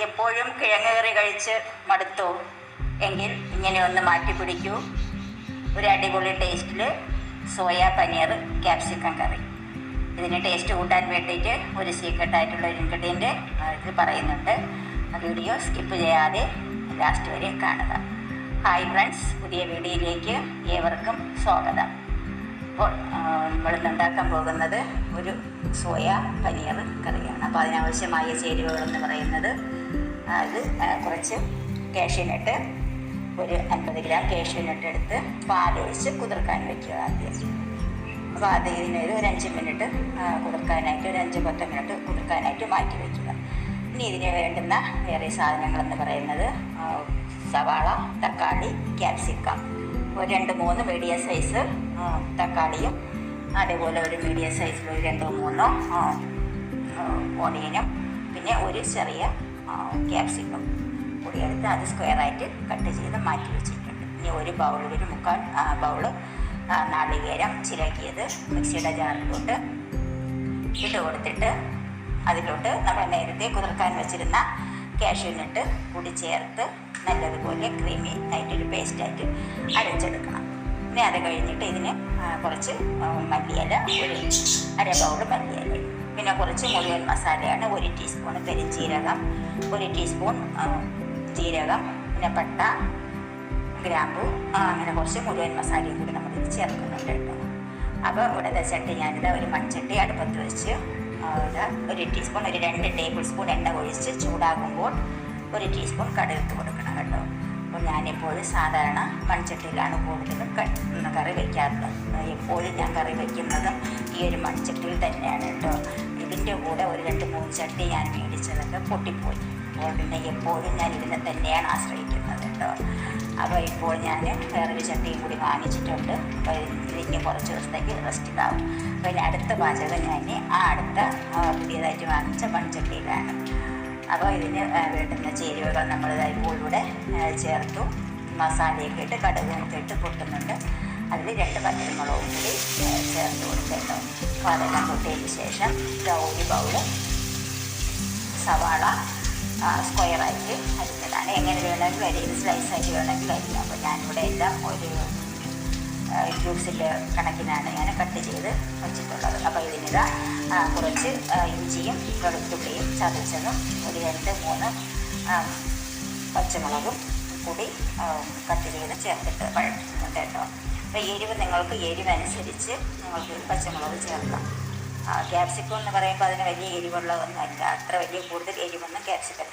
എപ്പോഴും കിഴങ്ങ് കറി കഴിച്ച് മടുത്തോ എങ്കിൽ ഇങ്ങനെ ഒന്ന് മാറ്റി പിടിക്കൂ. ഒരു അടിപൊളി ടേസ്റ്റിൽ സോയാ പനീർ ക്യാപ്സിക്കം കറി. ഇതിന് ടേസ്റ്റ് കൂട്ടാൻ വേണ്ടിയിട്ട് ഒരു സീക്രട്ടായിട്ടുള്ള ഒരു ഇൻഗ്രീഡിയൻറ്റ് ഇത് പറയുന്നുണ്ട്. വീഡിയോ സ്കിപ്പ് ചെയ്യാതെ ലാസ്റ്റ് വരെ കാണുക. ഹായ് ഫ്രണ്ട്സ്, പുതിയ വീഡിയോയിലേക്ക് ഏവർക്കും സ്വാഗതം. അപ്പോൾ നമ്മളിന്ന് ഉണ്ടാക്കാൻ പോകുന്നത് ഒരു സോയ പനീർ കറിയാണ്. അപ്പോൾ അതിനാവശ്യമായ ചേരുവകളെന്ന് പറയുന്നത് അത് കുറച്ച് കാഷ്യൂനട്ട്, ഒരു 50 ഗ്രാം കാഷ്യൂനട്ട് എടുത്ത് പാലൊഴിച്ച് കുതിർക്കാൻ വയ്ക്കുക ആദ്യം. അപ്പോൾ അത് ഇതിനൊരു 5 മിനിറ്റ് കുതിർക്കാനായിട്ട്, ഒരു 5-10 മിനിറ്റ് കുതിർക്കാനായിട്ട് മാറ്റി വയ്ക്കുക. ഇനി ഇതിന് വേണ്ടുന്ന വേറെ സാധനങ്ങളെന്ന് പറയുന്നത് സവാള, തക്കാളി, ക്യാപ്സിക്കം, ഒരു 2-3 മീഡിയം സൈസ് തക്കാളിയും, അതേപോലെ ഒരു മീഡിയം സൈസിൽ ഒരു 2-3 ഓണിയനും, പിന്നെ ഒരു ചെറിയ ക്യാപ്സിക്കം കൂടി എടുത്ത് അത് സ്ക്വയറായിട്ട് കട്ട് ചെയ്ത് മാറ്റി വെച്ചിട്ടുണ്ട്. ഇനി ഒരു ബൗളിൽ ഒരു 3/4 ബൗള് നാളികേരം ചിരകിയത് മിക്സിയുടെ ജാറിലോട്ട് ഇട്ട് കൊടുത്തിട്ട് അതിലോട്ട് നമ്മൾ നേരത്തെ കുതിർക്കാൻ വെച്ചിരുന്ന കാഷ്യൂനട്ട് കൂടി ചേർത്ത് നല്ലതുപോലെ ക്രീമി ആയിട്ടൊരു പേസ്റ്റായിട്ട് അരച്ചെടുക്കണം. പിന്നെ അത് കഴിഞ്ഞിട്ട് ഇതിന് കുറച്ച് മല്ലിയില, ഒരു 1/2 ബൗൾ മല്ലിയില, പിന്നെ കുറച്ച് മുഴുവൻ മസാലയാണ്. 1 ടീസ്പൂൺ പെരിഞ്ചീരകം, 1 ടീസ്പൂൺ ജീരകം, പിന്നെ പട്ട, ഗ്രാമ്പു, അങ്ങനെ കുറച്ച് മുഴുവൻ മസാലയും കൂടി നമ്മളിത് ചേർക്കുന്നുണ്ട് കേട്ടോ. അപ്പോൾ ഇവിടെ ചട്ടി ഞാനിത് ഒരു മൺചട്ടി അടുപ്പത്ത് വെച്ച് 1 ടീസ്പൂൺ, ഒരു 2 ടേബിൾ സ്പൂൺ എണ്ണ ഒഴിച്ച് ചൂടാകുമ്പോൾ 1 ടീസ്പൂൺ കടുക് ഇട്ട് കൊടുക്കണം കേട്ടോ. അപ്പോൾ ഞാനെപ്പോഴും സാധാരണ മൺചട്ടിയിലാണ് കൂടുതലും കറി വയ്ക്കാറുള്ളത്. എപ്പോഴും ഞാൻ കറി വയ്ക്കുന്നതും ഈ ഒരു മൺചട്ടിയിൽ തന്നെയാണ് കേട്ടോ. ഇതിൻ്റെ കൂടെ ഒരു 2-3 ചട്ടി ഞാൻ മേടിച്ചതൊക്കെ പൊട്ടിപ്പോയി. അപ്പോൾ പിന്നെ എപ്പോഴും ഞാൻ ഇതിനെ തന്നെയാണ് ആശ്രയിക്കുന്നത് കേട്ടോ. അപ്പോൾ ഇപ്പോൾ ഞാൻ വേറൊരു ചട്ടിയും കൂടി വാങ്ങിച്ചിട്ടുണ്ട്. അപ്പോൾ ഇതിന് കുറച്ച് ദിവസത്തേക്ക് റെസ്റ്റ് ഇതാവും. അപ്പോൾ ഇനി അടുത്ത പാചകം ഞാൻ അടുത്ത പുതിയതായിട്ട് വാങ്ങിച്ച മൺചട്ടിയിലാണ്. അപ്പോൾ ഇതിന് വേണ്ടുന്ന ചേരുവകൾ നമ്മൾ ഇപ്പോൾ ചേർത്തു. മസാലയൊക്കെ ഇട്ട് കടുകൊക്കെ ഇട്ട് പൊട്ടുന്നുണ്ട്. അതിൽ 2 പച്ചമുളകും കൂടി ചേർത്ത് കൊടുത്തിട്ടോ. അപ്പോൾ അതെല്ലാം പൊട്ടിയതിന് ശേഷം ഒരു ബൗള് സവാള സ്ക്വയറായിട്ട് അരിഞ്ഞതാണ്. എങ്ങനെ വേണമെങ്കിൽ അരിയും, സ്ലൈസായിട്ട് വേണമെങ്കിൽ അരിയും. അപ്പോൾ ഞാനിവിടെ എല്ലാം ഒരു ക്യൂബ്സിൻ്റെ കണക്കിനാണ് ഞാൻ കട്ട് ചെയ്ത് വച്ചിട്ടുള്ളത്. അപ്പോൾ ഇതിനിതാ കുറച്ച് ഇഞ്ചിയും വെളുത്തുള്ളിയും ചതച്ചതും, ഒരു 2-3 പച്ചമുളകും കൂടി കട്ട് ചെയ്ത് ചേർത്തിട്ട് വഴറ്റുന്നുണ്ട് കേട്ടോ. അപ്പോൾ എരിവ് നിങ്ങൾക്ക് എരിവനുസരിച്ച് നിങ്ങൾക്ക് പച്ചമുളക് ചേർക്കാം. ക്യാപ്സിക്കം എന്ന് പറയുമ്പോൾ അതിന് വലിയ എരിവുള്ളതൊന്നുമല്ല, അത്ര വലിയ കൂടുതൽ എരിവൊന്നും ക്യാപ്സിക്കത്തിന്